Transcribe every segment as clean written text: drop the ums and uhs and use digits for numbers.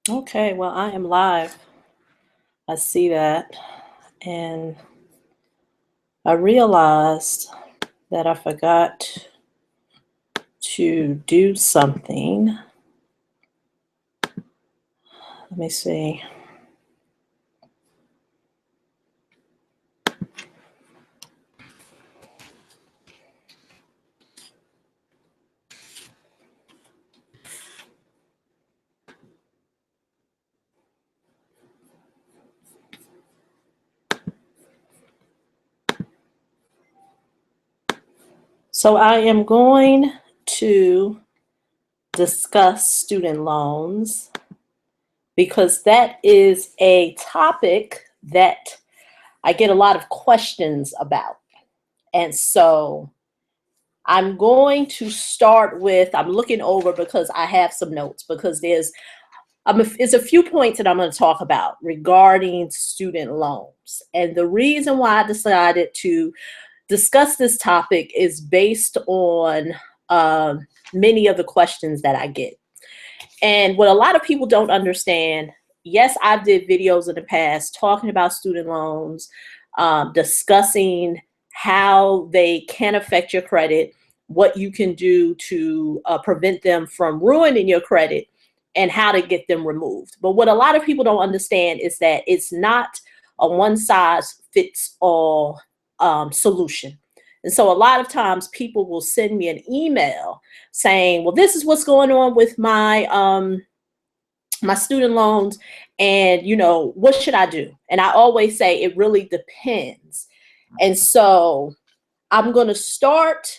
Okay, well, I am live. I see that. And I realized that I forgot to do something. Let me see. So I am going to discuss student loans because that is a topic that I get a lot of questions about. And so I'm going to start with, I'm looking over because I have some notes because it's a few points that I'm going to talk about regarding student loans. And the reason why I decided to discuss this topic is based on uh, many of the questions that I get. And what a lot of people don't understand, yes, I did videos in the past talking about student loans, discussing how they can affect your credit, what you can do to prevent them from ruining your credit, and how to get them removed. But what a lot of people don't understand is that it's not a one size fits all solution. And so a lot of times people will send me an email saying, well, this is what's going on with my student loans, and what should I do? And I always say it really depends. And so I'm going to start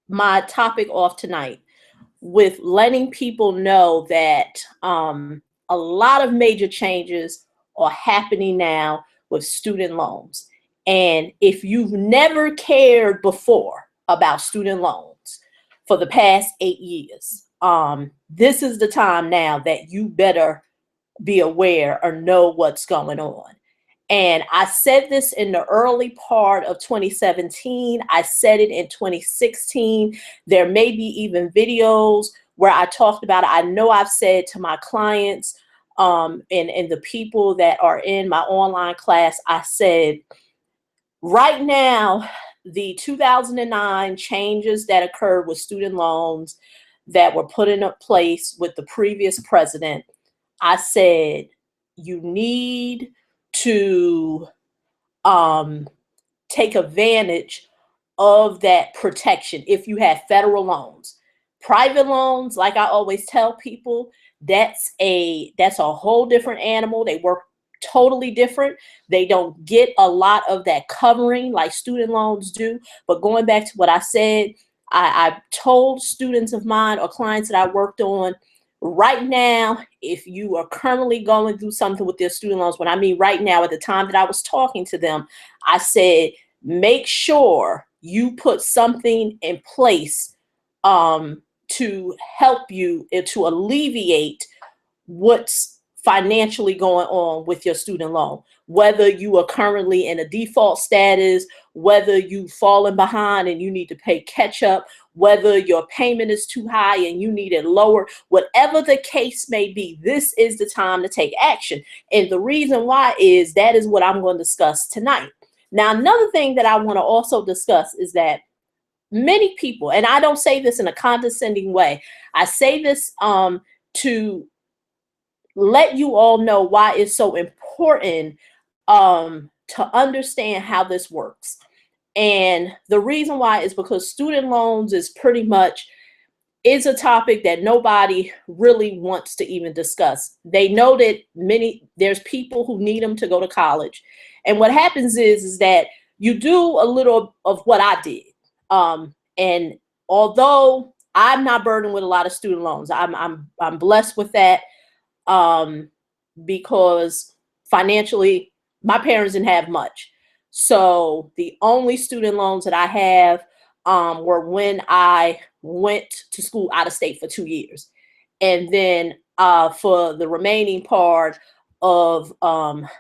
my topic off tonight with letting people know that a lot of major changes are happening now with student loans. And if you've never cared before about student loans for the past 8 years, this is the time now that you better be aware or know what's going on. And I said this in the early part of 2017. I said it in 2016. There may be even videos where I talked about it. I know I've said to my clients and the people that are in my online class, I said, right now, the 2009 changes that occurred with student loans that were put in place with the previous president, I said, you need to take advantage of that protection if you have federal loans. Private loans, like I always tell people, that's a whole different animal. They work totally different. They don't get a lot of that covering like student loans do. But going back to what I said, I told students of mine or clients that I worked on, right now, if you are currently going through something with their student loans, when I mean right now, at the time that I was talking to them, I said, make sure you put something in place to help you and to alleviate what's financially going on with your student loan, whether you are currently in a default status, whether you've fallen behind and you need to pay catch up, whether your payment is too high and you need it lower, whatever the case may be, this is the time to take action. And the reason why is that is what I'm going to discuss tonight. Now, another thing that I want to also discuss is that many people, and I don't say this in a condescending way, I say this to let you all know why it's so important to understand how this works. And the reason why is because student loans is a topic that nobody really wants to even discuss. They know that there's people who need them to go to college. And what happens is that you do a little of what I did. And although I'm not burdened with a lot of student loans, I'm blessed with that because financially, my parents didn't have much. So the only student loans that I have were when I went to school out of state for 2 years. And then for the remaining part of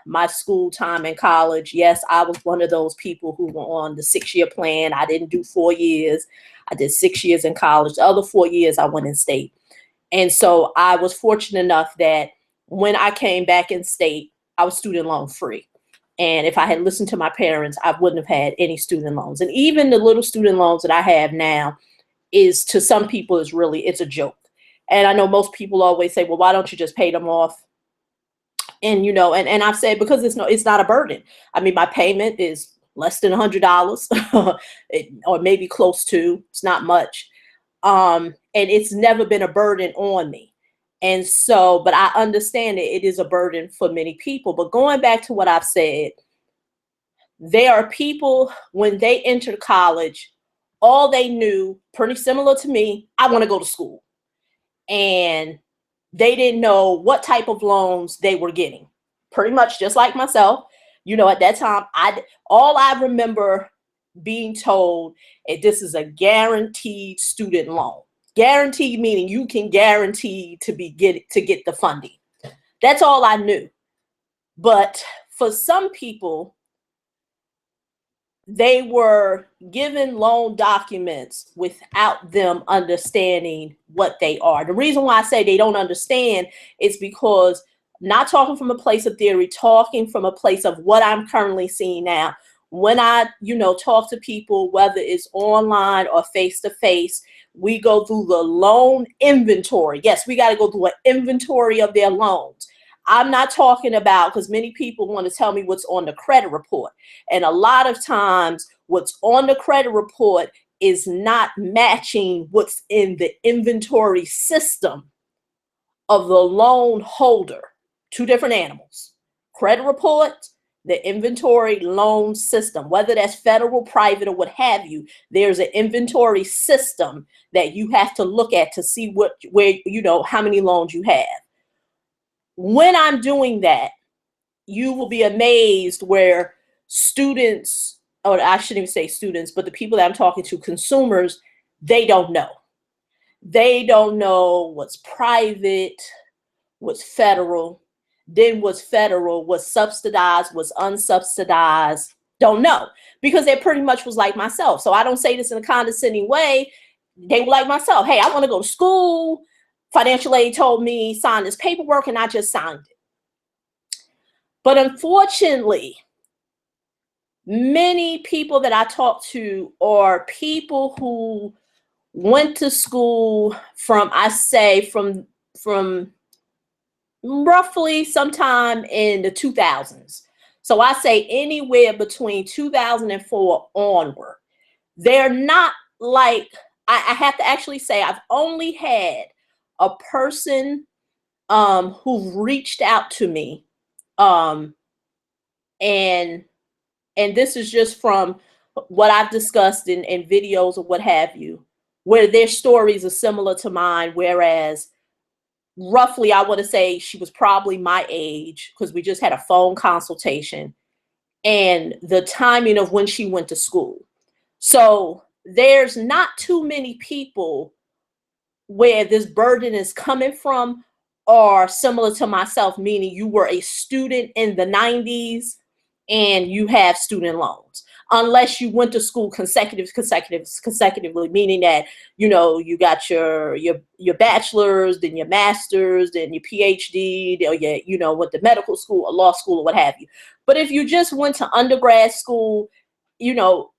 my school time in college, yes, I was one of those people who were on the 6-year plan. I didn't do 4 years. I did 6 years in college. The other 4 years I went in state. And so I was fortunate enough that when I came back in state, I was student loan free. And if I had listened to my parents, I wouldn't have had any student loans. And even the little student loans that I have now is, to some people, is really, it's a joke. And I know most people always say, well, why don't you just pay them off? And, and I've said, because it's not a burden. I mean, my payment is less than $100 or maybe close to, it's not much. And it's never been a burden on me. And so, but I understand it is a burden for many people. But going back to what I've said, there are people, when they entered college, all they knew, pretty similar to me, I want to go to school. And they didn't know what type of loans they were getting. Pretty much just like myself. At that time, all I remember being told, this is a guaranteed student loan. Guaranteed meaning you can guarantee to get the funding. That's all I knew. But for some people, they were given loan documents without them understanding what they are. The reason why I say they don't understand is because, not talking from a place of theory, talking from a place of what I'm currently seeing now. When I, talk to people, whether it's online or face to face, we go through the loan inventory. Yes, we got to go through an inventory of their loans. I'm not talking about, because many people want to tell me what's on the credit report. And a lot of times what's on the credit report is not matching what's in the inventory system of the loan holder. Two different animals. Credit report, the inventory loan system, whether that's federal, private, or what have you, there's an inventory system that you have to look at to see how many loans you have. When I'm doing that, you will be amazed where students, or I shouldn't even say students, but the people that I'm talking to, consumers, they don't know. They don't know what's private, what's federal, then what's federal, what's subsidized, what's unsubsidized. Don't know, because they pretty much was like myself. So I don't say this in a condescending way. They were like myself. Hey, I want to go to school. Financial aid told me sign this paperwork, and I just signed it. But unfortunately, many people that I talk to are people who went to school from roughly sometime in the 2000s. So I say anywhere between 2004 onward. They're not like, I have to actually say, I've only had a person who reached out to me, and this is just from what I've discussed in videos or what have you, where their stories are similar to mine, whereas roughly, I want to say she was probably my age, because we just had a phone consultation, and the timing of when she went to school. So there's not too many people where this burden is coming from are similar to myself, meaning you were a student in the 90s and you have student loans, unless you went to school consecutively, meaning that, you got your bachelor's, then your master's, then your PhD, or went to medical school or law school or what have you. But if you just went to undergrad school,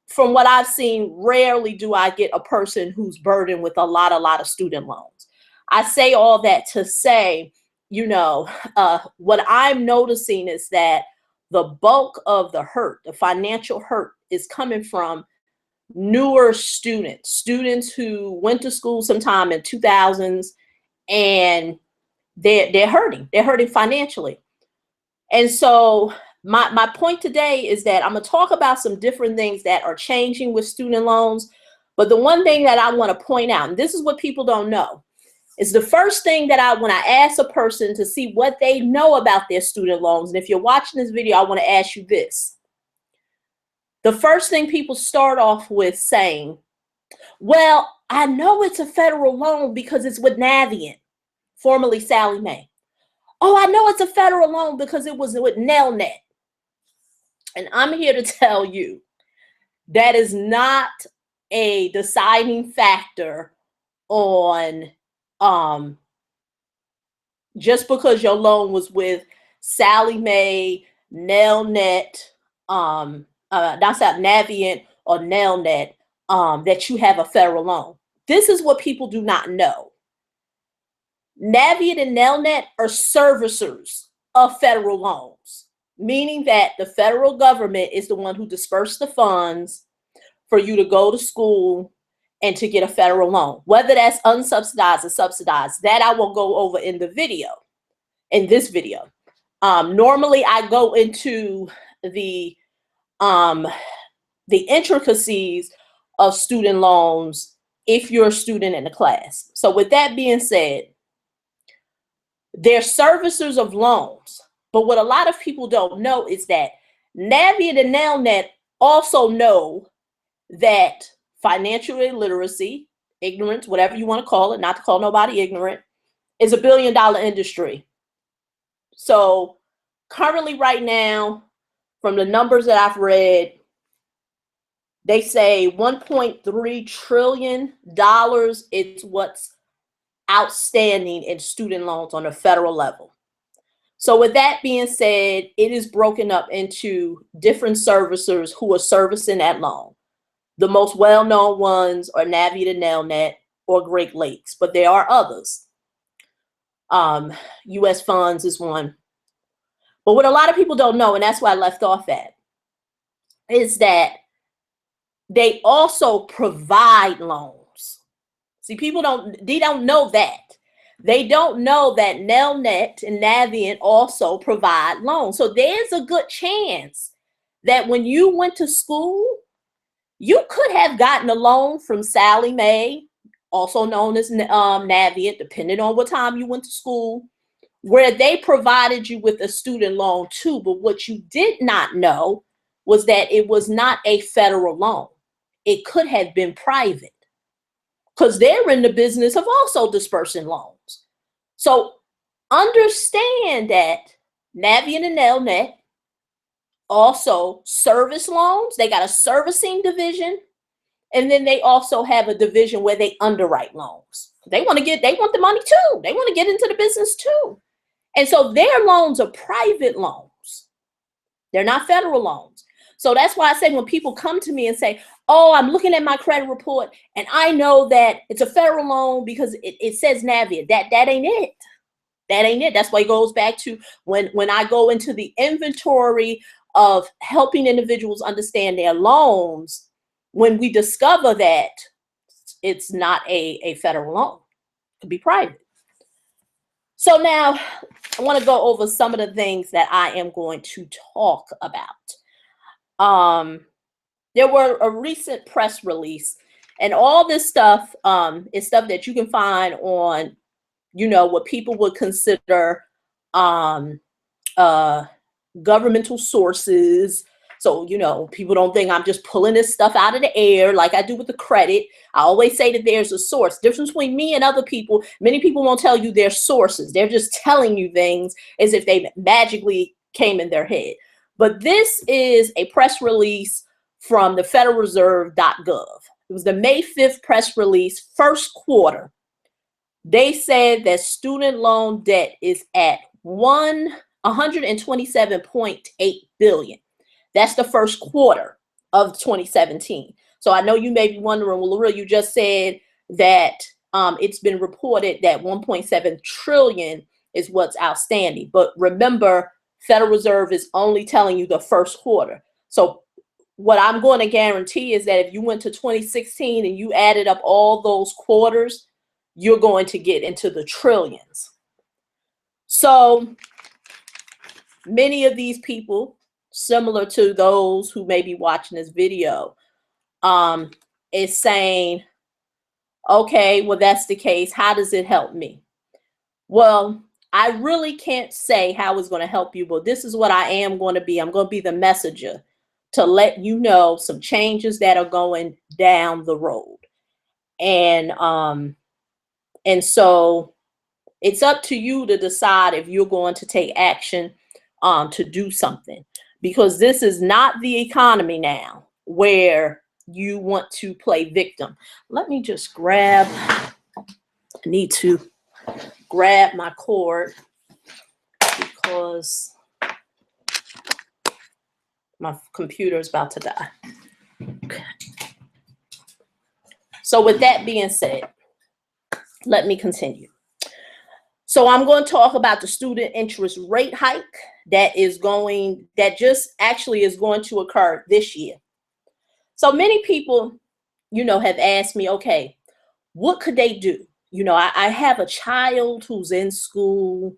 from what I've seen, rarely do I get a person who's burdened with a lot of student loans. I say all that to say, what I'm noticing is that the bulk of the hurt, the financial hurt, is coming from newer students who went to school sometime in 2000s, and they're hurting. They're hurting financially. And so my point today is that I'm going to talk about some different things that are changing with student loans. But the one thing that I want to point out, and this is what people don't know, is the first thing that when I ask a person to see what they know about their student loans, and if you're watching this video, I want to ask you this. The first thing people start off with saying, well, I know it's a federal loan because it's with Navient, formerly Sallie Mae. Oh, I know it's a federal loan because it was with Nelnet. And I'm here to tell you that is not a deciding factor on just because your loan was with Sally Mae, Nelnet, not Navient or Nelnet, that you have a federal loan. This is what people do not know. Navient and Nelnet are servicers of federal loans, meaning that the federal government is the one who dispersed the funds for you to go to school and to get a federal loan, whether that's unsubsidized or subsidized. That I will go over in the video, in this video. Normally I go into the intricacies of student loans if you're a student in the class. So with that being said, they're servicers of loans. But what a lot of people don't know is that Navient and Nelnet also know that financial illiteracy, ignorance, whatever you want to call it, not to call nobody ignorant, is a $1 billion industry. So currently right now, from the numbers that I've read, they say $1.3 trillion is what's outstanding in student loans on a federal level. So with that being said, it is broken up into different servicers who are servicing that loan. The most well-known ones are Navient and Nelnet or Great Lakes, but there are others. U.S. Funds is one. But what a lot of people don't know, and that's why I left off at, is that they also provide loans. See, people don't know that. They don't know that Nelnet and Navient also provide loans. So there's a good chance that when you went to school, you could have gotten a loan from Sally Mae, also known as Navient, depending on what time you went to school, where they provided you with a student loan too. But what you did not know was that it was not a federal loan. It could have been private, because they're in the business of also dispersing loans. So understand that Navient and Nelnet also service loans. They got a servicing division, and then they also have a division where they underwrite loans. They want the money too. They want to get into the business too. And so their loans are private loans. They're not federal loans. So that's why I say when people come to me and say, oh, I'm looking at my credit report and I know that it's a federal loan because it says Navient. That ain't it. That ain't it. That's why it goes back to when I go into the inventory of helping individuals understand their loans, when we discover that it's not a federal loan, it could be private. So now I want to go over some of the things that I am going to talk about. There were a recent press release, and all this stuff is stuff that you can find on, what people would consider governmental sources. So, people don't think I'm just pulling this stuff out of the air like I do with the credit. I always say that there's a source. Difference between me and other people, many people won't tell you their sources. They're just telling you things as if they magically came in their head. But this is a press release from the federalreserve.gov. It was the May 5th press release, first quarter. They said that student loan debt is at $127.8 billion. That's the first quarter of 2017. So I know you may be wondering, well, Laura, you just said that it's been reported that 1.7 trillion is what's outstanding. But remember, Federal Reserve is only telling you the first quarter. So what I'm going to guarantee is that if you went to 2016 and you added up all those quarters, you're going to get into the trillions. So many of these people, similar to those who may be watching this video, is saying, okay, well, that's the case. How does it help me? Well, I really can't say how it's going to help you, but this is what I am going to be. I'm going to be the messenger to let you know some changes that are going down the road. And so it's up to you to decide if you're going to take action to do something, because this is not the economy now where you want to play victim. Let me just grab, I need to grab my cord because my computer is about to die. Okay. So with that being said, let me continue. So I'm going to talk about the student interest rate hike that just actually is going to occur this year. So many people, have asked me, okay, what could they do? I have a child who's in school.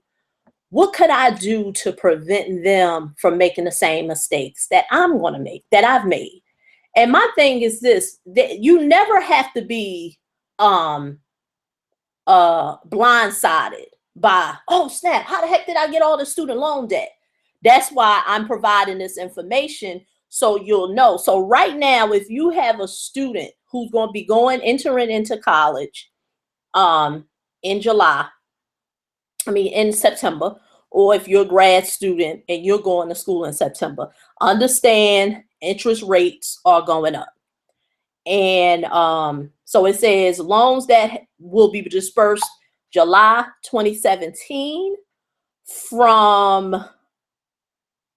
What could I do to prevent them from making the same mistakes that I'm going to make, that I've made? And my thing is this, that you never have to be blindsided by, oh snap, how the heck did I get all the student loan debt? That's why I'm providing this information so you'll know. So right now, if you have a student who's going to be entering into college in September, or if you're a grad student and you're going to school in September, understand interest rates are going up. And so it says loans that will be dispersed July 2017 from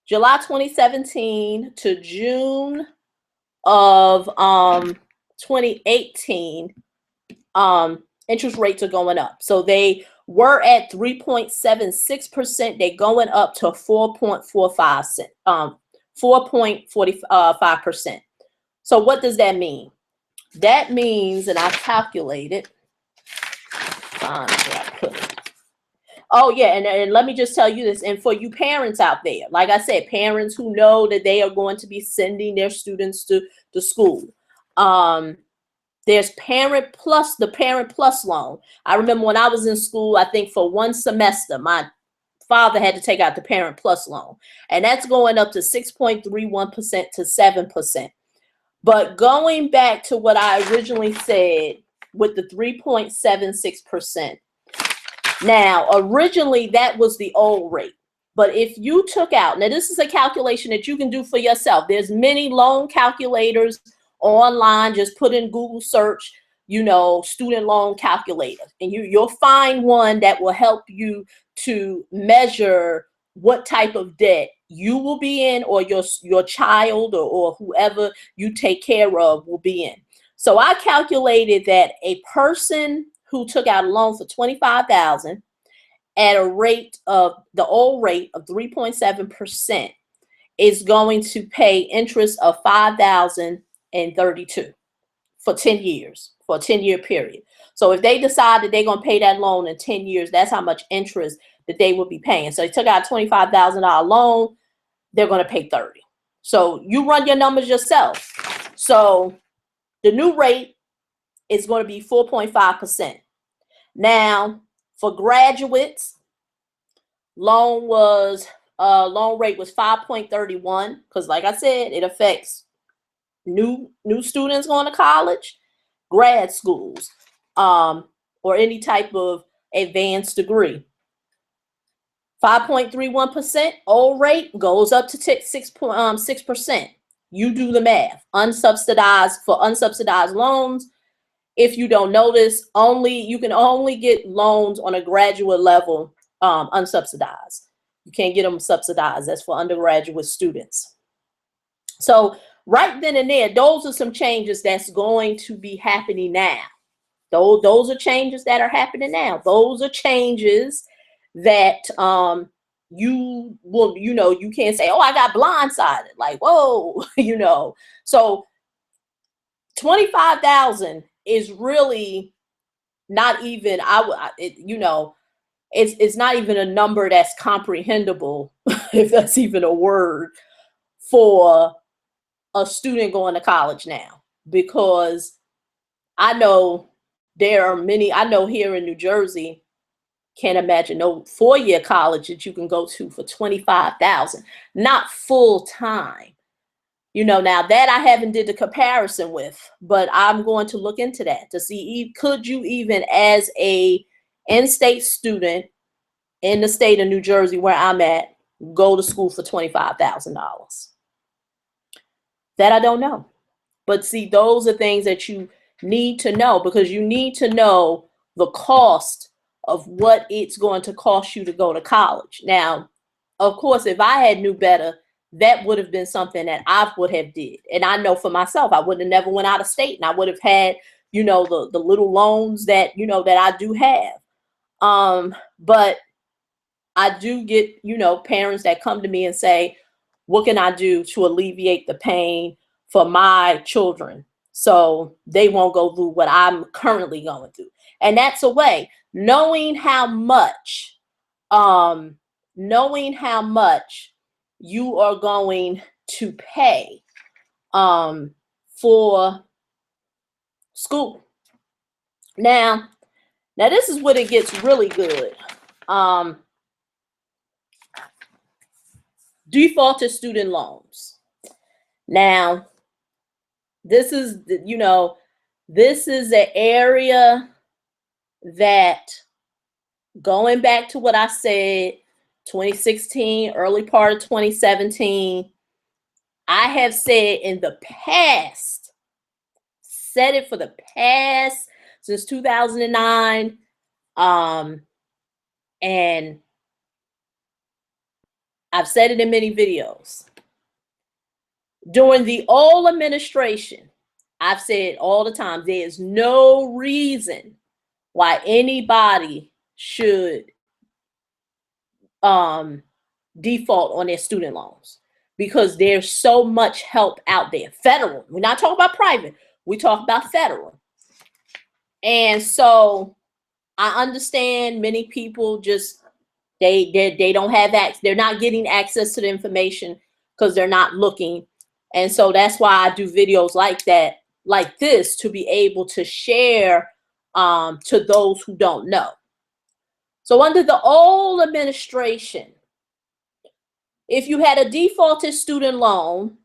July 2017 to June of 2018, interest rates are going up. So they were at 3.76%. They're going up to 4.45%. So what does that mean? That means, and I calculated, oh yeah, and let me just tell you this, and for you parents out there, like I said, parents who know that they are going to be sending their students to school, there's the Parent Plus loan. I remember when I was in school, I think for one semester, my father had to take out the Parent Plus loan, and that's going up to 6.31% to 7%. But going back to what I originally said with the 3.76%, now originally that was the old rate. But if you took out, now this is a calculation that you can do for yourself. There's many loan calculators online. Just put in Google search, student loan calculator, and you'll find one that will help you to measure what type of debt you will be in, or your child or whoever you take care of will be in. So I calculated that a person who took out a loan for $25,000 at a rate of the old rate of 3.7% is going to pay interest of $5,032 for 10 years, for a 10-year period. So if they decide that they're going to pay that loan in 10 years, that's how much interest that they will be paying. So they took out a $25,000 loan, they're going to pay $30,000. So you run your numbers yourself. So the new rate is going to be 4.5%. Now, for graduates, loan rate was 5.31, because like I said, it affects new students going to college, grad schools, or any type of advanced degree. 5.31%, old rate goes up to 6%. You do the math. Unsubsidized loans, if you don't notice, you can only get loans on a graduate level unsubsidized. You can't get them subsidized. That's for undergraduate students. So right then and there, those are some changes that's going to be happening now. Those are changes that are happening now. Those are changes that you will, you can't say, oh, I got blindsided. Like, whoa, So 25,000 is really not even, it's not even a number that's comprehensible, if that's even a word, for a student going to college now. Because I know there are many, here in New Jersey, can't imagine no 4-year college that you can go to for 25,000, not full time. Now that I haven't did the comparison with, but I'm going to look into that to see, could you even, as a in-state student in the state of New Jersey where I'm at, go to school for $25,000? That I don't know. But see, those are things that you need to know, because you need to know the cost of what it's going to cost you to go to college. Now, of course, if I had knew better, that would have been something that I would have did. And I know for myself, I would have never went out of state, and I would have had, the little loans that, that I do have. But I do get, parents that come to me and say, what can I do to alleviate the pain for my children so they won't go through what I'm currently going through? And that's a way, knowing how much you are going to pay for school. Now this is when it gets really good. Defaulted student loans. Now, this is an area that, going back to what I said, 2016, early part of 2017, I have said in the past, said it for the past since 2009, and I've said it in many videos. During the old administration, I've said all the time, there is no reason why anybody should default on their student loans, because there's so much help out there. Federal. We're not talking about private. We talk about federal. And so I understand many people just, they don't have access. They're not getting access to the information because they're not looking. And so that's why I do videos like that, like this, to be able to share to those who don't know. So under the old administration, if you had a defaulted student loan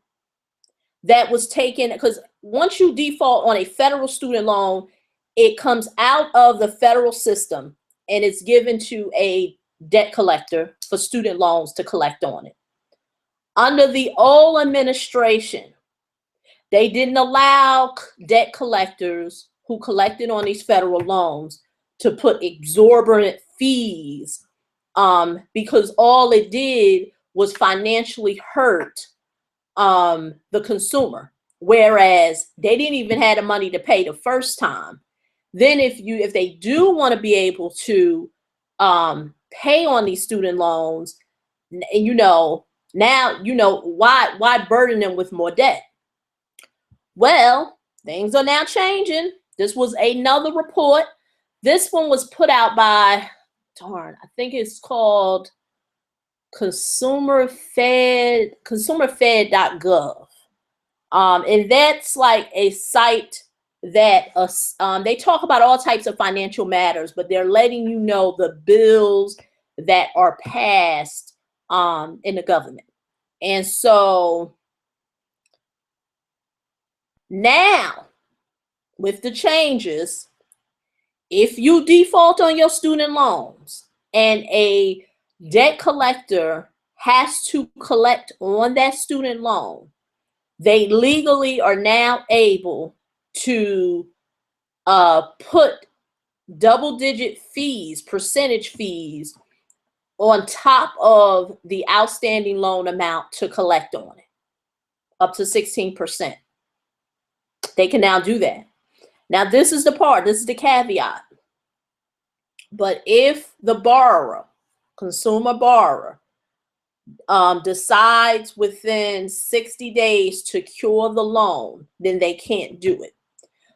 that was taken, because once you default on a federal student loan, it comes out of the federal system and it's given to a debt collector for student loans to collect on it. Under the old administration, they didn't allow debt collectors who collected on these federal loans to put exorbitant fees, because all it did was financially hurt the consumer, whereas they didn't even have the money to pay the first time. Then if they do want to be able to pay on these student loans, now why burden them with more debt? Well, things are now changing. This was another report. This one was put out by, I think it's called consumerfed.gov. And that's like a site that they talk about all types of financial matters, but they're letting you know the bills that are passed in the government. And so now, with the changes, if you default on your student loans and a debt collector has to collect on that student loan, they legally are now able to put double-digit fees, percentage fees, on top of the outstanding loan amount to collect on it, up to 16%. They can now do that. Now, this is the part, this is the caveat. But if the borrower, consumer borrower, decides within 60 days to cure the loan, then they can't do it.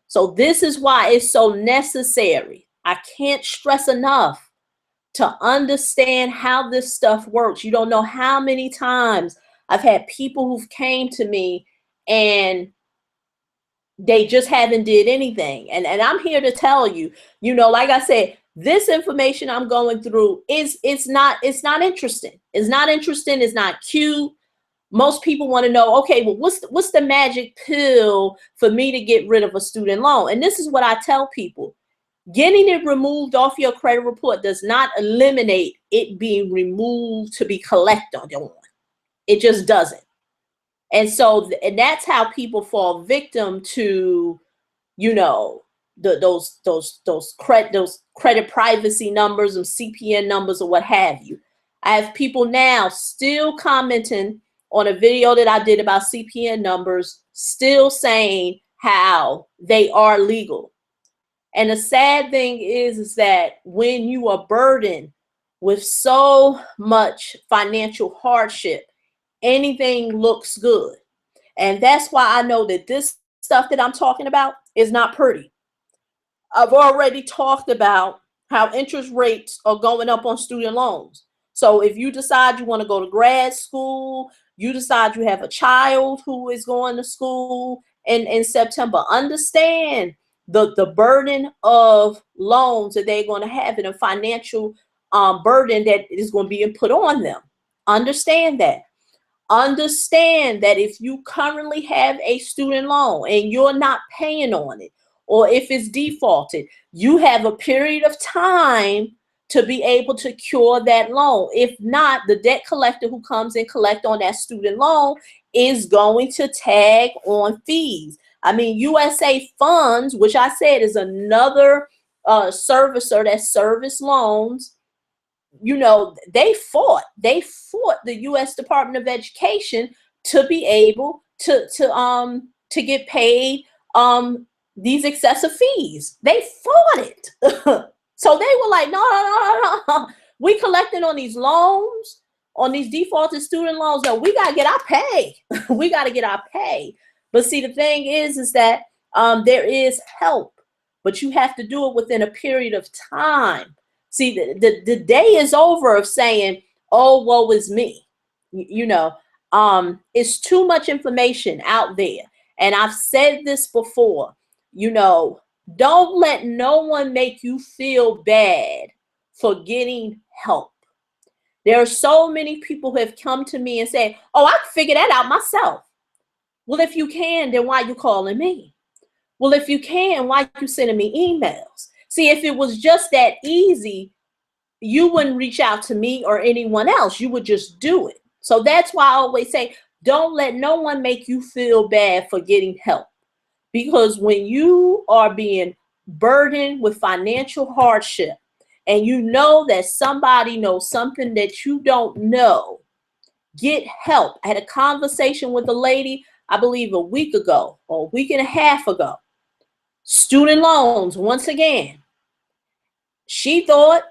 So this is why it's so necessary. I can't stress enough to understand how this stuff works. You don't know how many times I've had people who've came to me and they just haven't did anything. And I'm here to tell you, like I said, this information I'm going through it's not interesting. It's not interesting. It's not cute. Most people want to know, okay, well, what's the magic pill for me to get rid of a student loan? And this is what I tell people. Getting it removed off your credit report does not eliminate it being removed to be collected on. It just doesn't. And so, and that's how people fall victim to, those credit privacy numbers and CPN numbers or what have you. I have people now still commenting on a video that I did about CPN numbers, still saying how they are legal. And the sad thing is that when you are burdened with so much financial hardship, anything looks good. And that's why I know that this stuff that I'm talking about is not pretty. I've already talked about how interest rates are going up on student loans. So if you decide you want to go to grad school, you decide you have a child who is going to school in September, understand the burden of loans that they're going to have and a financial burden that is going to be put on them. Understand that. Understand that if you currently have a student loan and you're not paying on it, or if it's defaulted, you have a period of time to be able to cure that loan. If not, the debt collector who comes and collect on that student loan is going to tag on fees. I mean, USA Funds, which I said is another servicer that service loans, you know, they fought the U.S. Department of Education to be able to get paid these excessive fees. They fought it. So they were like, no. We collecting on these loans, on these defaulted student loans. No, we got to get our pay. We got to get our pay. But see, the thing is that there is help, but you have to do it within a period of time. See, the day is over of saying, oh, woe is me. You know, it's too much information out there. And I've said this before, you know, don't let no one make you feel bad for getting help. There are so many people who have come to me and say, oh, I can figure that out myself. Well, if you can, then why are you calling me? Well, if you can, why are you sending me emails? See, if it was just that easy, you wouldn't reach out to me or anyone else. You would just do it. So that's why I always say, don't let no one make you feel bad for getting help. Because when you are being burdened with financial hardship and you know that somebody knows something that you don't know, get help. I had a conversation with a lady, I believe a week ago or a week and a half ago. Student loans, once again. She thought,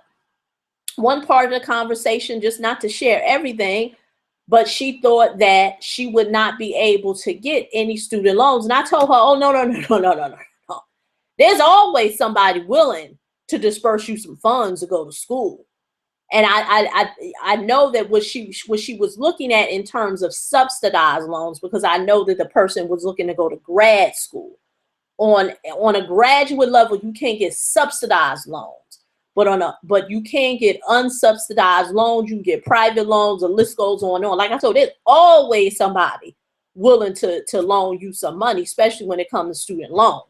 one part of the conversation, just not to share everything, but she thought that she would not be able to get any student loans. And I told her, oh, no. There's always somebody willing to disperse you some funds to go to school. And I know that what she was looking at in terms of subsidized loans, because I know that the person was looking to go to grad school. On a graduate level, you can't get subsidized loans. But you can get unsubsidized loans, you can get private loans, the list goes on and on. Like I told, there's always somebody willing to loan you some money, especially when it comes to student loans.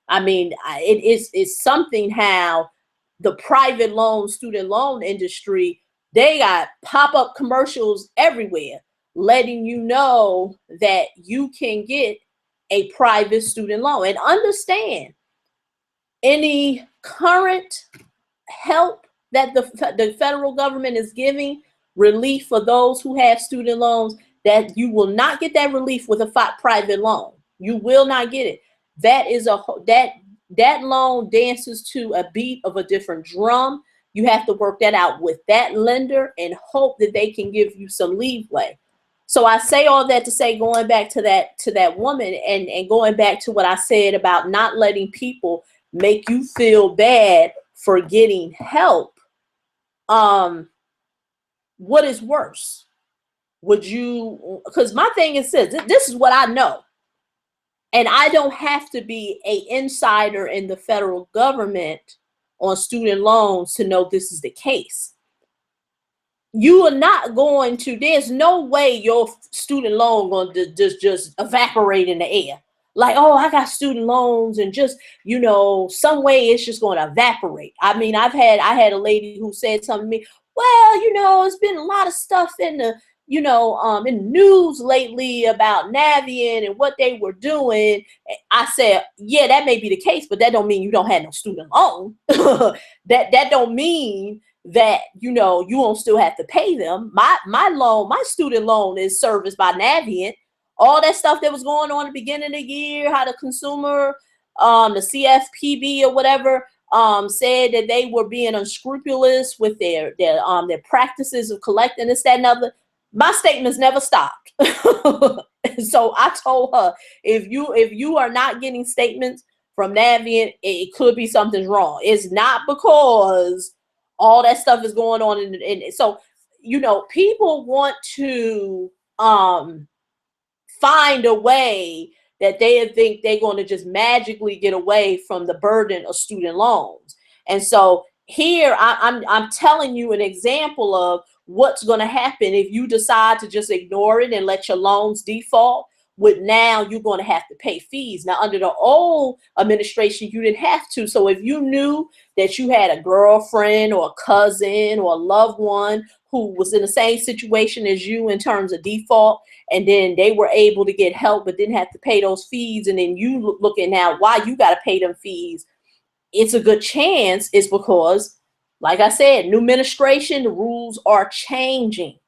I mean, it's something how the private loan, student loan industry, they got pop-up commercials everywhere letting you know that you can get a private student loan. And understand, any current help that the federal government is giving, relief for those who have student loans, that you will not get that relief with a private loan. You will not get it. That is that loan dances to a beat of a different drum. You have to work that out with that lender and hope that they can give you some leeway. So I say all that to say, going back to that woman and going back to what I said about not letting people make you feel bad for getting help. What is worse? Would you, because my thing is this is what I know. And I don't have to be an insider in the federal government on student loans to know this is the case. You are not going to, there's no way your student loan going to just evaporate in the air. Like, oh, I got student loans and just, you know, some way it's just going to evaporate. I mean, I had a lady who said something to me, well, you know, it's been a lot of stuff in the in the news lately about Navient and what they were doing. I said, yeah, that may be the case, but that don't mean you don't have no student loan. that don't mean that, you won't still have to pay them. My student loan is serviced by Navient. All that stuff that was going on at the beginning of the year, how the consumer, the CFPB or whatever, said that they were being unscrupulous with their practices of collecting this, that, and other. My statements never stopped. So I told her, if you are not getting statements from Navient, it could be something's wrong. It's not because all that stuff is going on so people want to find a way that they think they're going to just magically get away from the burden of student loans. And so here I'm telling you an example of what's going to happen if you decide to just ignore it and let your loans default. Now you're going to have to pay fees. Now, under the old administration, you didn't have to. So if you knew that you had a girlfriend or a cousin or a loved one who was in the same situation as you in terms of default, and then they were able to get help but didn't have to pay those fees, and then you looking now why you got to pay them fees, it's a good chance it's because, like I said, new administration, the rules are changing.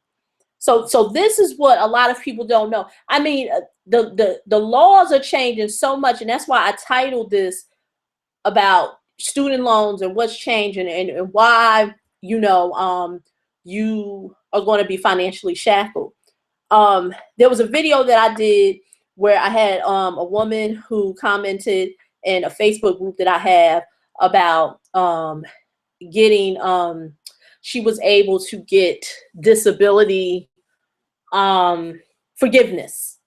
So this is what a lot of people don't know. I mean, the laws are changing so much, and that's why I titled this about student loans and what's changing and why you are going to be financially shackled. There was a video that I did where I had a woman who commented in a Facebook group that I have about getting she was able to get disability forgiveness,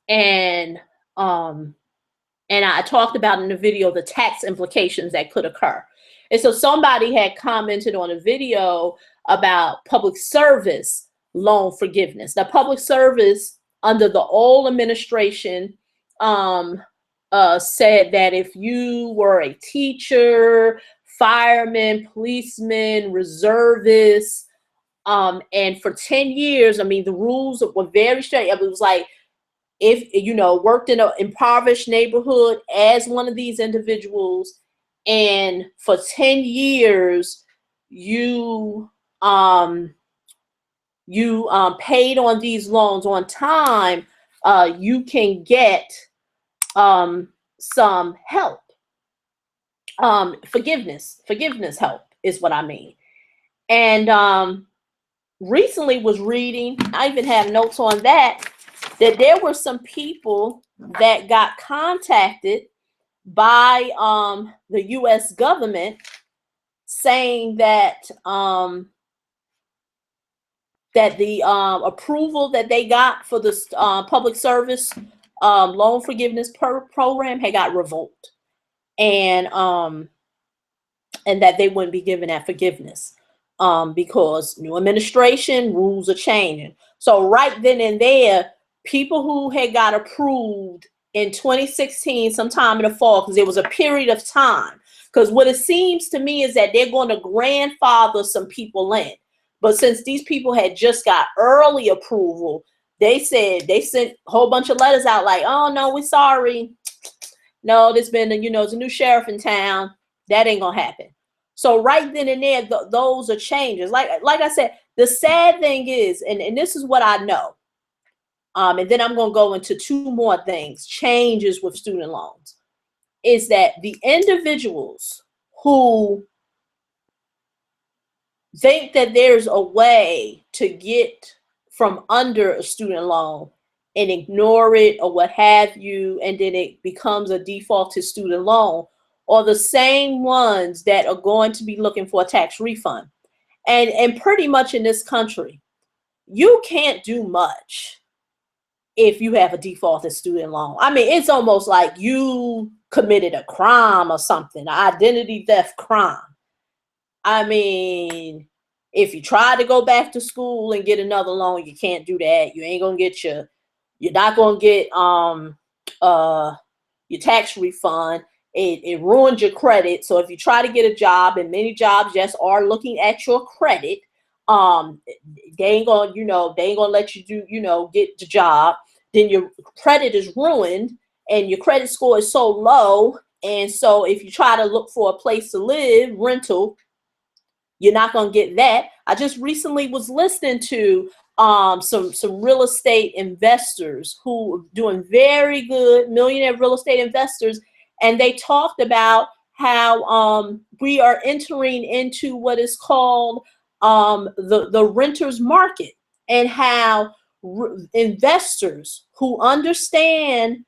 and I talked about in the video the tax implications that could occur. And so somebody had commented on a video about public service loan forgiveness. Now, public service under the old administration said that if you were a teacher, fireman, policeman, reservist, and for 10 years, I mean, the rules were very strict. It was like, if worked in an impoverished neighborhood as one of these individuals, and for 10 years you paid on these loans on time, you can get some help, forgiveness help is what I mean. And recently was reading, I even have notes on that there were some people that got contacted by the U.S. government saying that the approval that they got for this public service loan forgiveness program had got revoked, and that they wouldn't be given that forgiveness because new administration, rules are changing. So right then and there, people who had got approved in 2016, sometime in the fall, because there was a period of time, because what it seems to me is that they're going to grandfather some people in. But since these people had just got early approval, they sent a whole bunch of letters out like, oh no, we're sorry. No, there's been there's a new sheriff in town. That ain't gonna happen. So right then and there, those are changes. Like I said, the sad thing is, and this is what I know, and then I'm going to go into two more things, changes with student loans, is that the individuals who think that there's a way to get from under a student loan and ignore it or what have you, and then it becomes a defaulted student loan, are the same ones that are going to be looking for a tax refund. And pretty much in this country, you can't do much if you have a defaulted student loan. I mean, it's almost like you committed a crime or something, an identity theft crime. I mean, if you try to go back to school and get another loan, you can't do that. You ain't gonna get you're not gonna get your tax refund. It ruins your credit. So if you try to get a job, and many jobs just are looking at your credit, they ain't gonna, they ain't gonna let you do, get the job. Then your credit is ruined and your credit score is so low. And so if you try to look for a place to live, rental, you're not going to get that. I just recently was listening to some real estate investors who are doing very good, millionaire real estate investors, and they talked about how we are entering into what is called the renters market, and how investors who understand,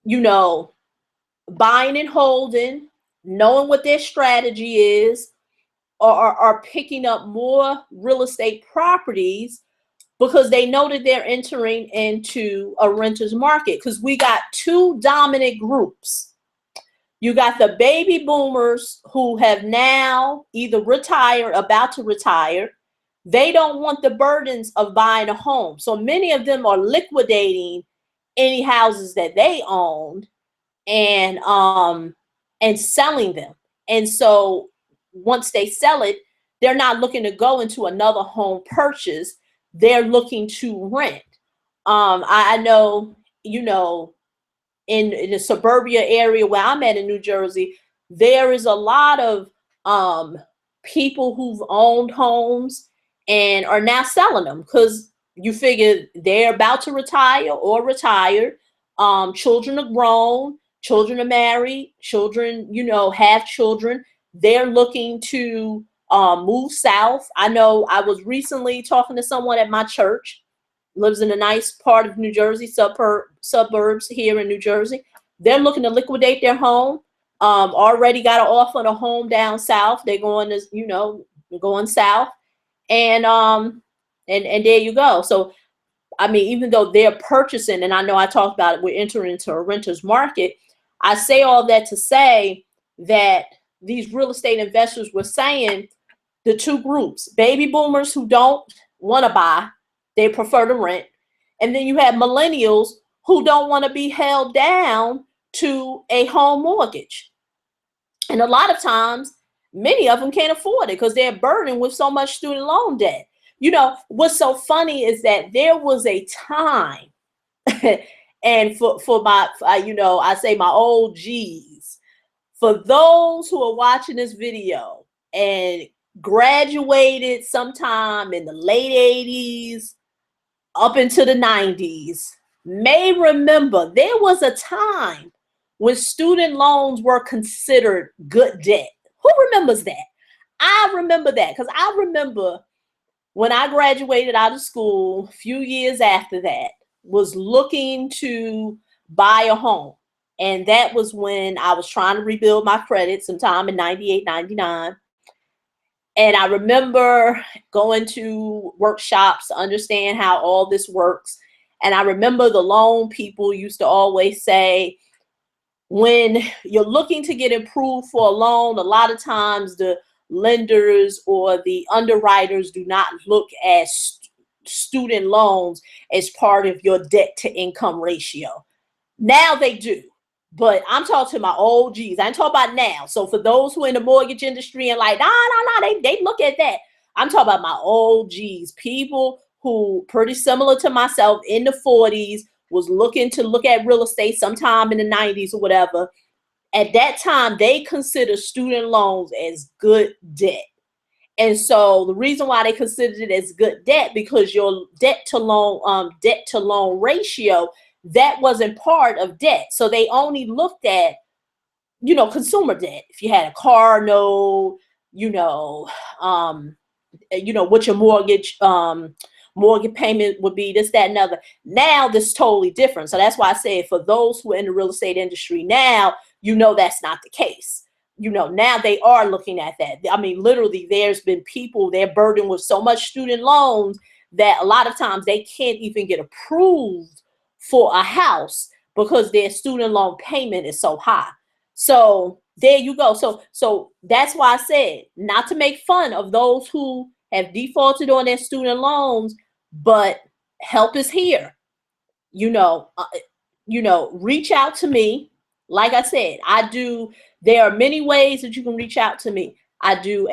buying and holding, knowing what their strategy is, are picking up more real estate properties because they know that they're entering into a renter's market. Because we got two dominant groups. You got the baby boomers who have now either retired, about to retire. They don't want the burdens of buying a home. So many of them are liquidating any houses that they owned and selling them. And so once they sell it, they're not looking to go into another home purchase. They're looking to rent. I know, in the suburbia area where I'm at in New Jersey, there is a lot of people who've owned homes and are now selling them because you figure they're about to retire or retired. Children are grown, children are married, children, have children. They're looking to move south. I know I was recently talking to someone at my church, lives in a nice part of New Jersey, suburbs here in New Jersey. They're looking to liquidate their home. Already got an offer on a home down south. They're going to, going south, and there you go. So I mean, even though they're purchasing, and I know I talked about it, we're entering into a renter's market. I say all that to say that these real estate investors were saying the two groups: baby boomers who don't want to buy, they prefer to rent. And then you have millennials who don't want to be held down to a home mortgage. And a lot of times, many of them can't afford it because they're burdened with so much student loan debt. What's so funny is that there was a time, and for my, I say my old G's, for those who are watching this video and graduated sometime in the late 80s up into the 90s, may remember there was a time when student loans were considered good debt. Who remembers that? I remember that because I remember when I graduated out of school, a few years after that, was looking to buy a home. And that was when I was trying to rebuild my credit sometime in 98, 99. And I remember going to workshops to understand how all this works. And I remember the loan people used to always say, when you're looking to get approved for a loan, a lot of times the lenders or the underwriters do not look at student loans as part of your debt to income ratio. Now they do, but I'm talking to my old G's. I ain't talking about now. So for those who are in the mortgage industry and like, they look at that. I'm talking about my old G's, people who pretty similar to myself in the 40s was looking to look at real estate sometime in the 90s or whatever. At that time, they considered student loans as good debt. And so the reason why they considered it as good debt, because your debt to loan ratio, that wasn't part of debt. So they only looked at, consumer debt. If you had a car note, what your mortgage payment would be, this, that, and other. Now this is totally different. So that's why I say for those who are in the real estate industry now, that's not the case. Now they are looking at that. I mean, literally, there's been people, they're burdened with so much student loans that a lot of times they can't even get approved for a house because their student loan payment is so high. So there you go. So that's why I said not to make fun of those who have defaulted on their student loans, but help is here. Reach out to me. Like I said, there are many ways that you can reach out to me. I do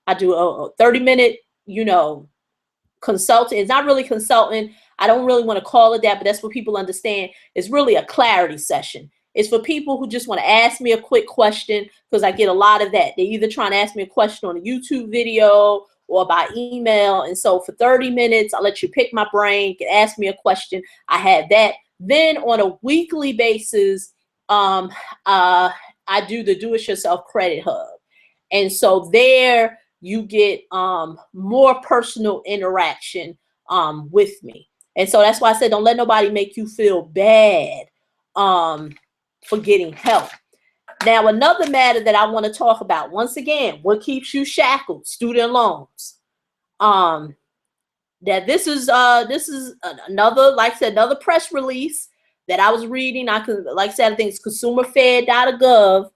I do a 30-minute, consulting. It's not really consulting. I don't really want to call it that, but that's what people understand. It's really a clarity session. It's for people who just want to ask me a quick question, because I get a lot of that. They're either trying to ask me a question on a YouTube video or by email. And so for 30 minutes, I'll let you pick my brain, can ask me a question. I have that. Then on a weekly basis, I do the Do-It-Yourself Credit Hub. And so there you get more personal interaction with me. And so that's why I said, don't let nobody make you feel bad for getting help. Now, another matter that I want to talk about, once again, what keeps you shackled? Student loans. That this is another, like I said, another press release that I was reading. I think it's consumerfed.gov.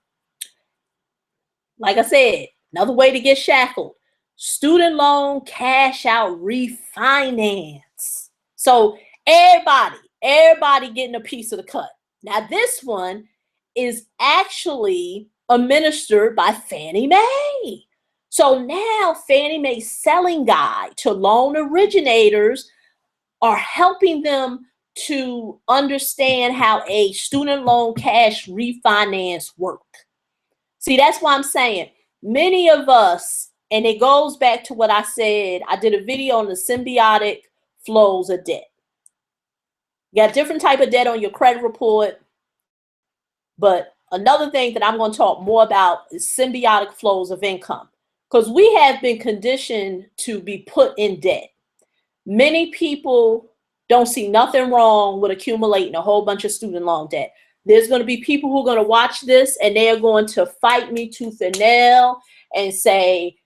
Like I said, another way to get shackled. Student loan cash out refinance. So everybody getting a piece of the cut. Now this one is actually administered by Fannie Mae. So now Fannie Mae's selling guide to loan originators are helping them to understand how a student loan cash refinance works. See, that's why I'm saying many of us, and it goes back to what I said, I did a video on the symbiotic flows of debt. You got different type of debt on your credit report, but another thing that I'm going to talk more about is symbiotic flows of income, because we have been conditioned to be put in debt. Many people don't see nothing wrong with accumulating a whole bunch of student loan debt. There's going to be people who are going to watch this and they are going to fight me tooth and nail and say,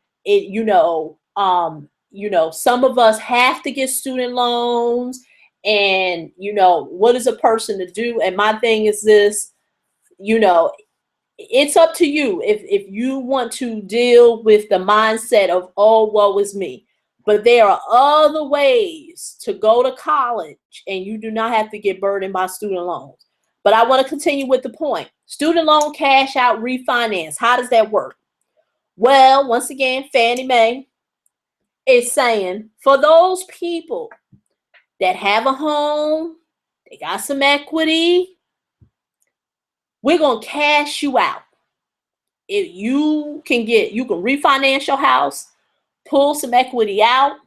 some of us have to get student loans, and what is a person to do? And my thing is this, it's up to you if you want to deal with the mindset of, oh, woe is me. But there are other ways to go to college and you do not have to get burdened by student loans. But I want to continue with the point. Student loan cash out refinance. How does that work? Well, once again, Fannie Mae is saying for those people that have a home, they got some equity, we're going to cash you out. If you can refinance your house, pull some equity out,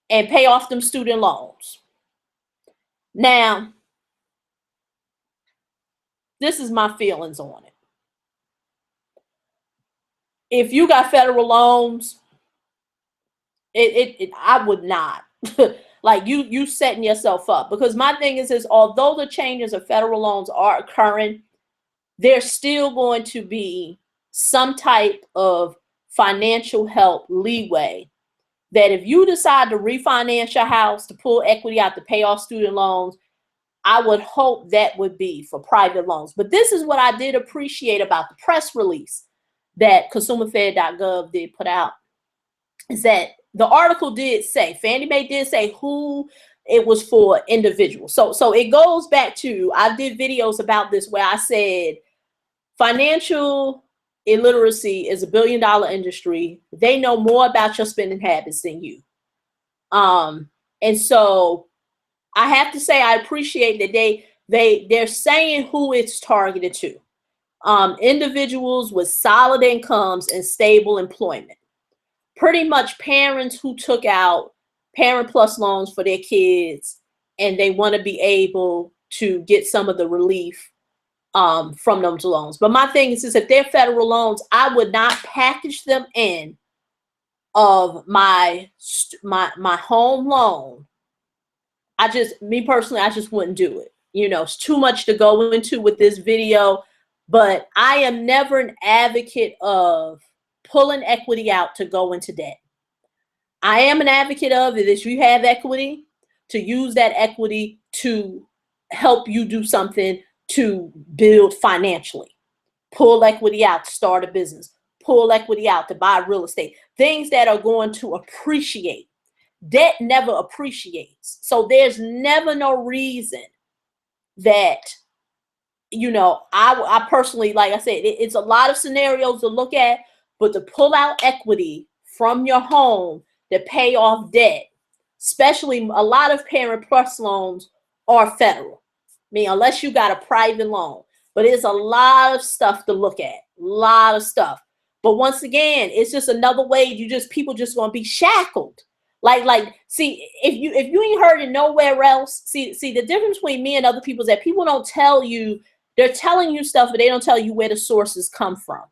and pay off them student loans. Now, this is my feelings on it. If you got federal loans, I would not. Like you setting yourself up, because my thing is although the changes of federal loans are occurring, there's still going to be some type of financial help leeway that if you decide to refinance your house, to pull equity out to pay off student loans, I would hope that would be for private loans. But this is what I did appreciate about the press release that consumerfed.gov did put out, is that the article did say, Fannie Mae did say who it was for individuals. So it goes back to, I did videos about this where I said financial illiteracy is $1 billion industry. They know more about your spending habits than you. And so I have to say, I appreciate that they're saying who it's targeted to. Individuals with solid incomes and stable employment. Pretty much parents who took out Parent Plus loans for their kids and they want to be able to get some of the relief from those loans. But my thing is if they're federal loans, I would not package them in of my home loan. Me personally, I just wouldn't do it. It's too much to go into with this video, but I am never an advocate of pulling equity out to go into debt. I am an advocate of it. If you have equity, to use that equity to help you do something to build financially. Pull equity out to start a business. Pull equity out to buy real estate. Things that are going to appreciate. Debt never appreciates. So there's never no reason that, I personally, like I said, it's a lot of scenarios to look at, but to pull out equity from your home to pay off debt, especially a lot of Parent Plus loans are federal. I mean, unless you got a private loan, but it's a lot of stuff to look at, a lot of stuff. But once again, it's just another way people just gonna be shackled. See, if you ain't heard it nowhere else, see the difference between me and other people is that people don't tell you, they're telling you stuff, but they don't tell you where the sources come from.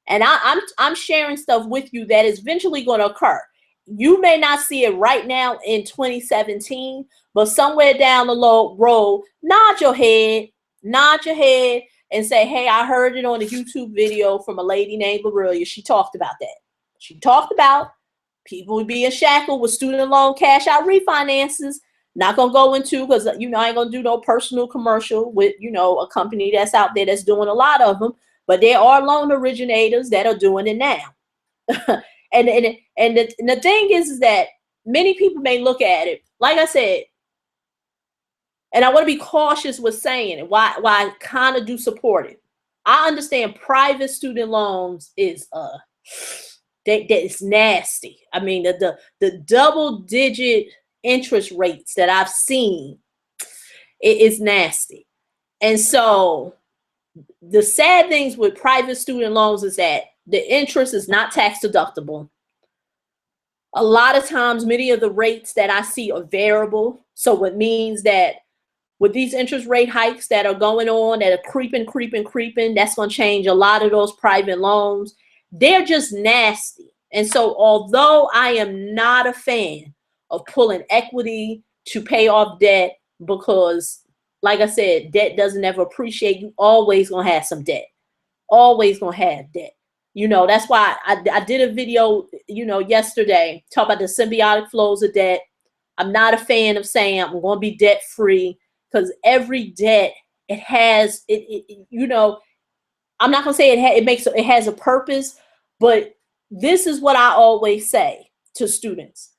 And I'm sharing stuff with you that is eventually going to occur. You may not see it right now in 2017, but somewhere down the road, nod your head, and say, hey, I heard it on a YouTube video from a lady named Lorelia. She talked about that. She talked about people being shackled with student loan cash out refinances. Not going to go into, because, I ain't going to do no personal commercial with, a company that's out there that's doing a lot of them. But there are loan originators that are doing it now. and the thing is that many people may look at it, like I said, and I want to be cautious with saying it, why I kind of do support it. I understand private student loans is it's nasty. I mean, the double-digit interest rates that I've seen, it is nasty. And so the sad things with private student loans is that the interest is not tax deductible. A lot of times, many of the rates that I see are variable. So it means that with these interest rate hikes that are going on, that are creeping, that's going to change a lot of those private loans. They're just nasty. And so although I am not a fan of pulling equity to pay off debt, because like I said, debt doesn't ever appreciate. You always going to have some debt. Always going to have debt. That's why I did a video, yesterday, talk about the symbiotic flows of debt. I'm not a fan of saying I'm going to be debt free, because every debt, it has, I'm not going to say it has a purpose, but this is what I always say to students.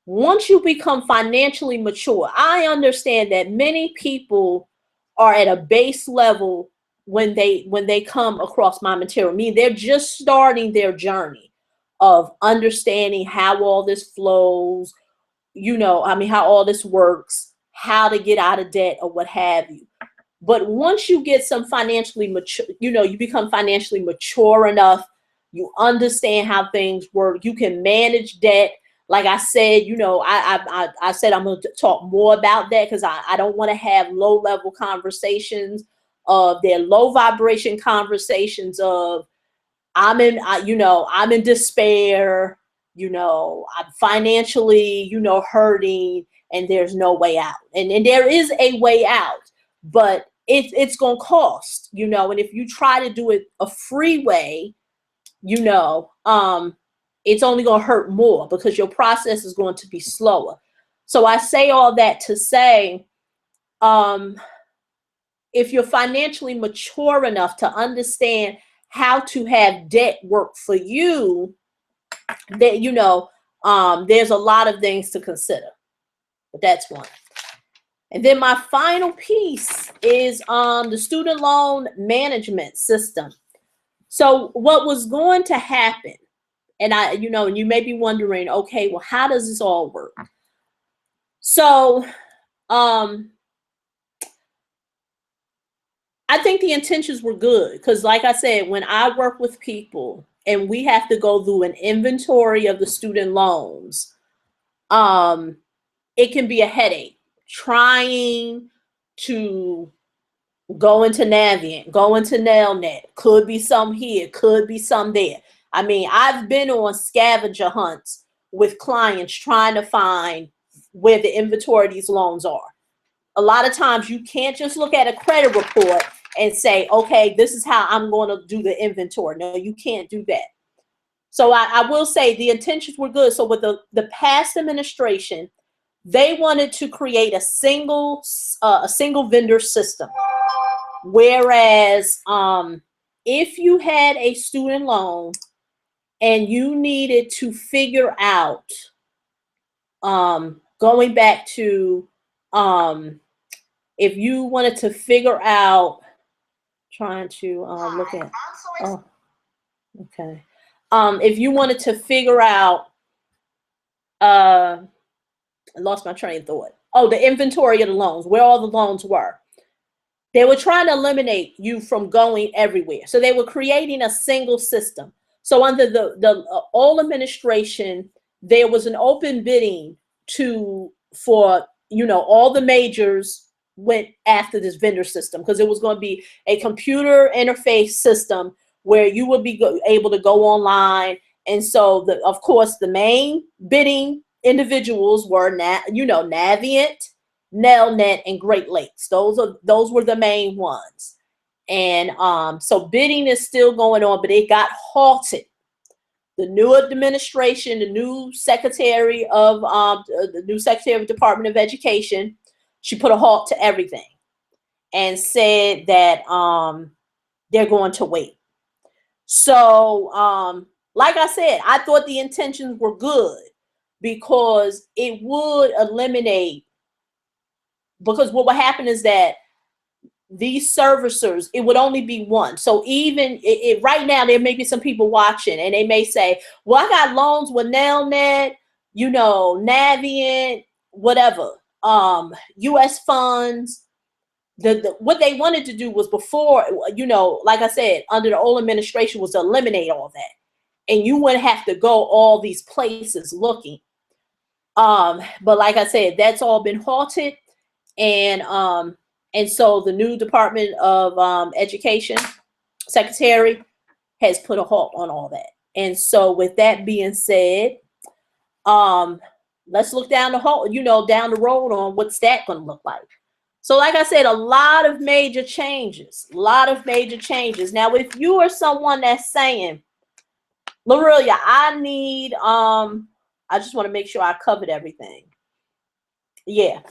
Once you become financially mature, I understand that many people are at a base level when they come across my material. I mean, they're just starting their journey of understanding how all this flows, how all this works, how to get out of debt or what have you. But once you get some financially mature, you become financially mature enough, you understand how things work, you can manage debt. Like I said, I said I'm going to talk more about that, because I don't want to have low-level conversations. They're low vibration conversations of I'm in despair, I'm financially, hurting, and there's no way out. And there is a way out, but it's going to cost, and if you try to do it a free way, it's only going to hurt more, because your process is going to be slower. So I say all that to say, if you're financially mature enough to understand how to have debt work for you, that there's a lot of things to consider. But that's one. And then my final piece is the student loan management system. So what was going to happen, and and you may be wondering, okay, well, how does this all work? So I think the intentions were good, because like I said, when I work with people and we have to go through an inventory of the student loans, it can be a headache trying to go into Navient, go into Nelnet. Could be some here, could be some there. I mean, I've been on scavenger hunts with clients trying to find where the inventory of these loans are. A lot of times you can't just look at a credit report and say, okay, this is how I'm going to do the inventory. No, you can't do that. So I will say the intentions were good. So with the past administration, they wanted to create a single vendor system. Whereas if you had a student loan and you needed to figure out, going back to, if you wanted to figure out, trying to look at, oh, okay. If you wanted to figure out, I lost my train of thought. Oh, the inventory of the loans, where all the loans were. They were trying to eliminate you from going everywhere. So they were creating a single system. So under the old administration, there was an open bidding for all the majors went after this vendor system because it was going to be a computer interface system where you would be able to go online. And so of course the main bidding individuals were Navient, Nelnet, and Great Lakes. Those were the main ones. And so bidding is still going on, but it got halted. The new administration, the new Secretary of Department of Education, she put a halt to everything and said that they're going to wait. So, like I said, I thought the intentions were good because it would eliminate. Because what would happen is that these servicers, it would only be one. So even right now, there may be some people watching and they may say, well, I got loans with Nelnet, Navient, whatever, US funds. What they wanted to do was before, like I said, under the old administration was to eliminate all that. And you wouldn't have to go all these places looking. But like I said, that's all been halted. And so the new Department of Education Secretary has put a halt on all that. And so with that being said, let's look down down the road on what's that going to look like. So like I said, a lot of major changes. Now, if you are someone that's saying, Lorelia, I need, I just want to make sure I covered everything. Yeah.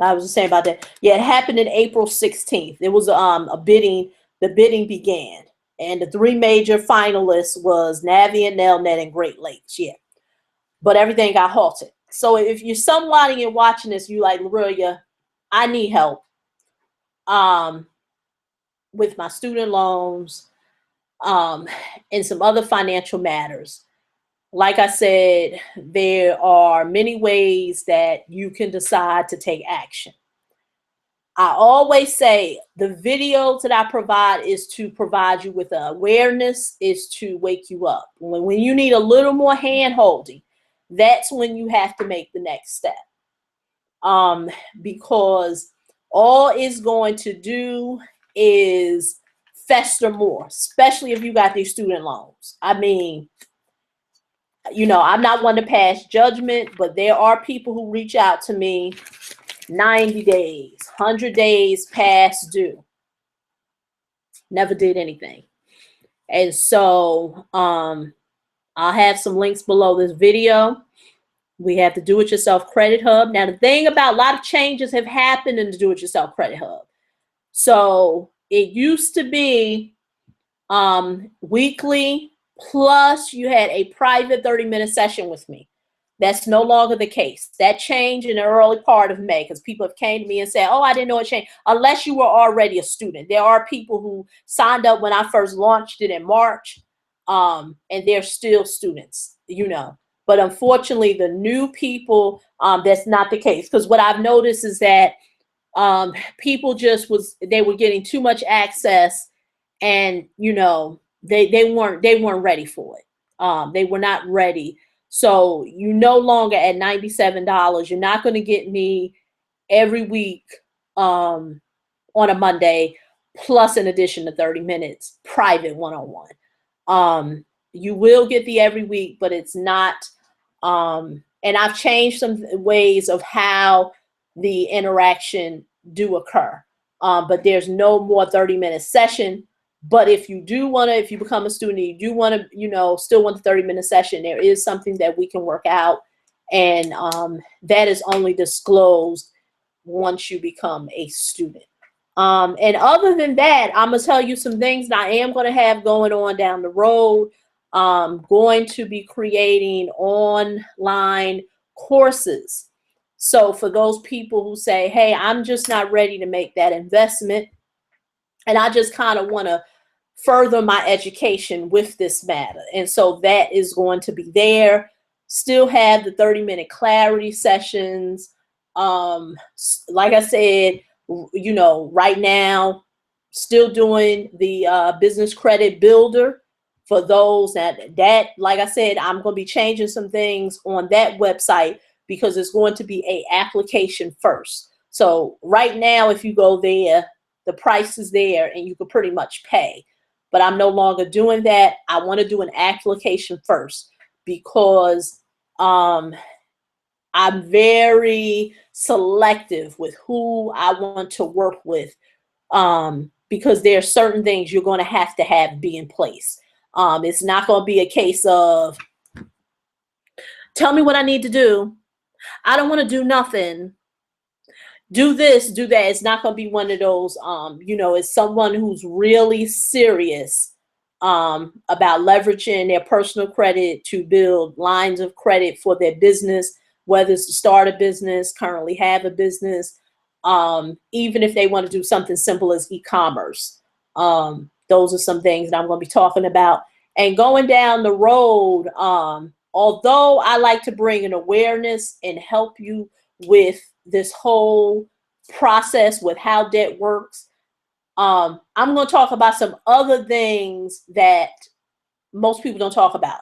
I was just saying about that. Yeah, it happened in April 16th. It was a bidding. The bidding began, and the three major finalists was Navient, Nelnet, and Great Lakes. Yeah, but everything got halted. So if you're somebody and watching this, you like, Lorelia, I need help with my student loans and some other financial matters. Like I said, there are many ways that you can decide to take action. I always say the videos that I provide is to provide you with awareness, is to wake you up. When you need a little more hand holding, that's when you have to make the next step. Because all it's going to do is fester more, especially if you got these student loans. I mean, I'm not one to pass judgment, but there are people who reach out to me 90 days, 100 days past due. Never did anything. And so I'll have some links below this video. We have the Do-It-Yourself Credit Hub. Now, the thing about a lot of changes have happened in the Do-It-Yourself Credit Hub. So it used to be weekly, plus you had a private 30-minute session with me. That's no longer the case. That changed in the early part of May because people have came to me and said, oh, I didn't know it changed. Unless you were already a student. There are people who signed up when I first launched it in March, and they're still students, But unfortunately, the new people, that's not the case. Because what I've noticed is that people they were getting too much access, and they weren't ready for it. They were not ready. So you no longer at $97. You're not going to get me every week on a Monday, plus in addition to 30 minutes private one-on-one. You will get the every week, but it's not. And I've changed some ways of how the interaction do occur. But there's no more 30-minute session. But if you become a student, you do want to, still want the 30-minute session, there is something that we can work out. And that is only disclosed once you become a student. And other than that, I'm going to tell you some things that I am going to have going on down the road. Going to be creating online courses. So for those people who say, hey, I'm just not ready to make that investment, and I just kind of want to further my education with this matter. And so that is going to be there. Still have the 30-minute clarity sessions. Like I said, right now, still doing the business credit builder for those that, like I said, I'm going to be changing some things on that website because it's going to be a application first. So right now, if you go there, the price is there and you can pretty much pay. But I'm no longer doing that. I want to do an application first because I'm very selective with who I want to work with, because there are certain things you're going to have be in place. It's not going to be a case of tell me what I need to do. I don't want to do nothing. Do this, do that. It's not going to be one of those, it's someone who's really serious about leveraging their personal credit to build lines of credit for their business, whether it's to start a business, currently have a business, even if they want to do something simple as e-commerce. Those are some things that I'm going to be talking about. And going down the road, although I like to bring an awareness and help you with this whole process with how debt works, I'm going to talk about some other things that most people don't talk about.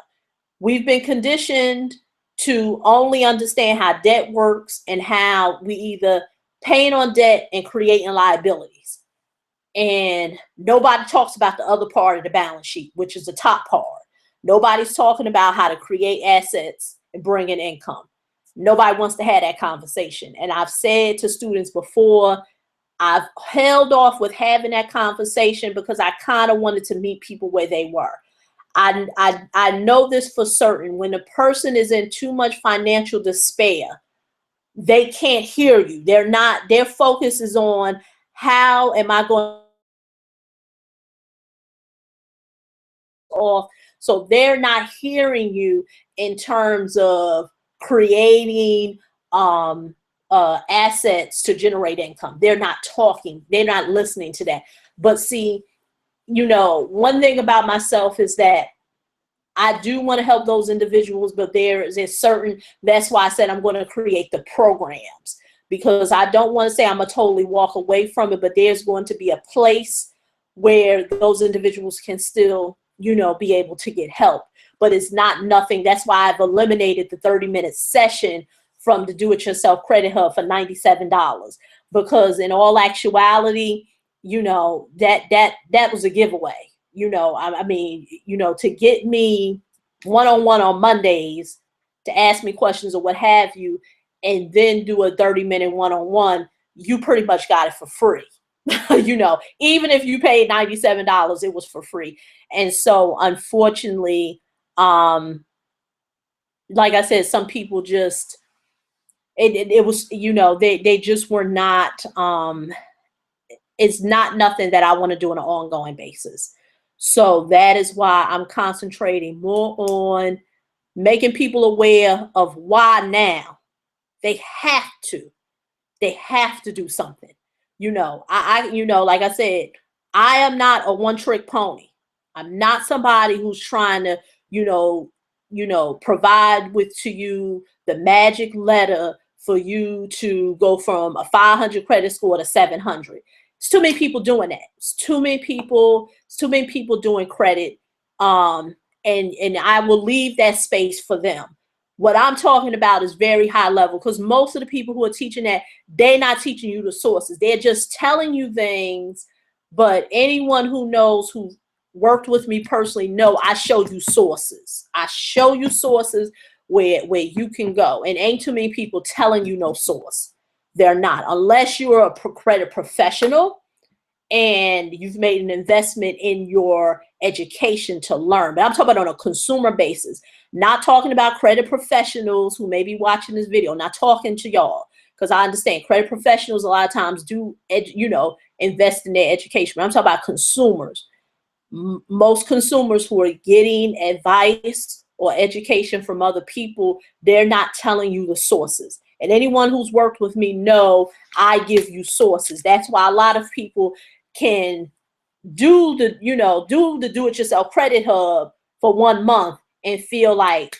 We've been conditioned to only understand how debt works and how we either paying on debt and creating liabilities. And nobody talks about the other part of the balance sheet, which is the top part. Nobody's talking about how to create assets and bring in income. Nobody wants to have that conversation. And I've said to students before, I've held off with having that conversation because I kind of wanted to meet people where they were. I know this for certain. When a person is in too much financial despair, they can't hear you. Their focus is on how am I going off. So they're not hearing you in terms of creating assets to generate income. They're not talking. They're not listening to that. But see, one thing about myself is that I do want to help those individuals, but there is a certain, that's why I said I'm going to create the programs, because I don't want to say I'm going to totally walk away from it, but there's going to be a place where those individuals can still, be able to get help. But it's not nothing. That's why I've eliminated the 30-minute session from the Do-It-Yourself Credit Hub for $97, because in all actuality, that was a giveaway. To get me one-on-one on Mondays to ask me questions or what have you, and then do a 30-minute one-on-one, you pretty much got it for free. Even if you paid $97, it was for free. And so unfortunately, like I said, some people just, it was, they just were not, it's not nothing that I want to do on an ongoing basis. So that is why I'm concentrating more on making people aware of why now they have to do something. Like I said, I am not a one-trick pony. I'm not somebody who's trying to, provide to you the magic letter for you to go from a 500 credit score to 700. It's too many people doing that. It's too many people doing credit. And I will leave that space for them. What I'm talking about is very high level, because most of the people who are teaching that, they're not teaching you the sources. They're just telling you things. But anyone who knows, who worked with me personally, know I show you sources. I show you sources where you can go. And ain't too many people telling you no source. They're not, unless you're a credit professional and you've made an investment in your education to learn. But I'm talking about on a consumer basis, not talking about credit professionals who may be watching this video, not talking to y'all, because I understand credit professionals a lot of times do, invest in their education. But I'm talking about consumers. Most consumers who are getting advice or education from other people, they're not telling you the sources. And anyone who's worked with me know I give you sources. That's why a lot of people can do the, do the do-it-yourself credit hub for 1 month and feel like,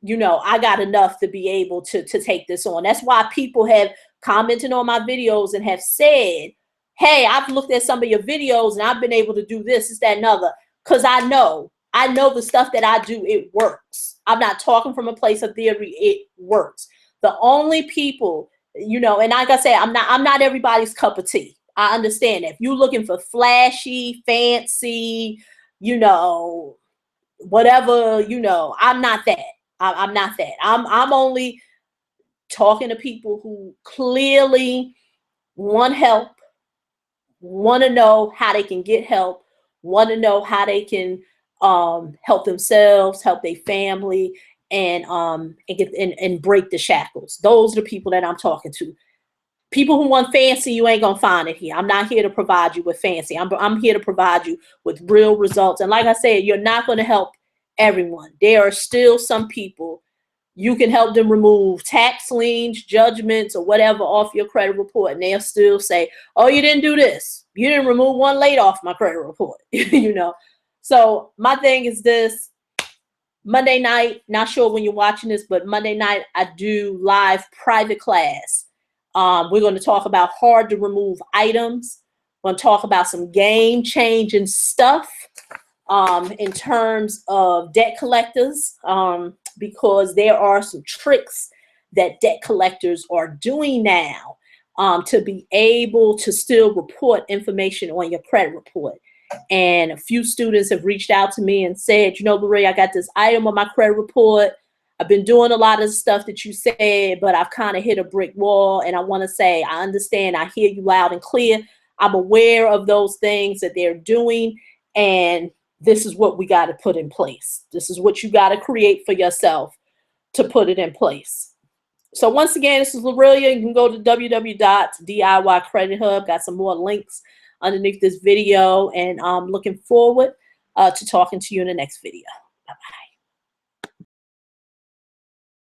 I got enough to be able to take this on. That's why people have commented on my videos and have said, hey, I've looked at some of your videos and I've been able to do this, that, and other. Because I know the stuff that I do, it works. I'm not talking from a place of theory. It works. The only people, and like I said, I'm not everybody's cup of tea. I understand that. If you're looking for flashy, fancy, whatever, I'm not that. I'm not that. I'm only talking to people who clearly want help, want to know how they can get help, want to know how they can help themselves, help their family, and break the shackles. Those are the people that I'm talking to. People who want fancy, you ain't gonna find it here. I'm not here to provide you with fancy. I'm here to provide you with real results. And like I said, you're not going to help everyone. There are still some people you can help them remove tax liens, judgments, or whatever off your credit report, and they'll still say, "Oh, you didn't do this. You didn't remove one late off my credit report." So my thing is this: Monday night, not sure when you're watching this, but Monday night I do live private class. We're going to talk about hard to remove items. We're going to talk about some game changing stuff in terms of debt collectors, because there are some tricks that debt collectors are doing now to be able to still report information on your credit report. And a few students have reached out to me and said, Lorraine, I got this item on my credit report. I've been doing a lot of stuff that you said, but I've kind of hit a brick wall. And I want to say, I understand. I hear you loud and clear. I'm aware of those things that they're doing. And this is what we got to put in place. This is what you got to create for yourself to put it in place. So once again, this is Lorelia. You can go to www.DIY Credit Hub. Got some more links underneath this video. And I'm looking forward to talking to you in the next video. Bye-bye.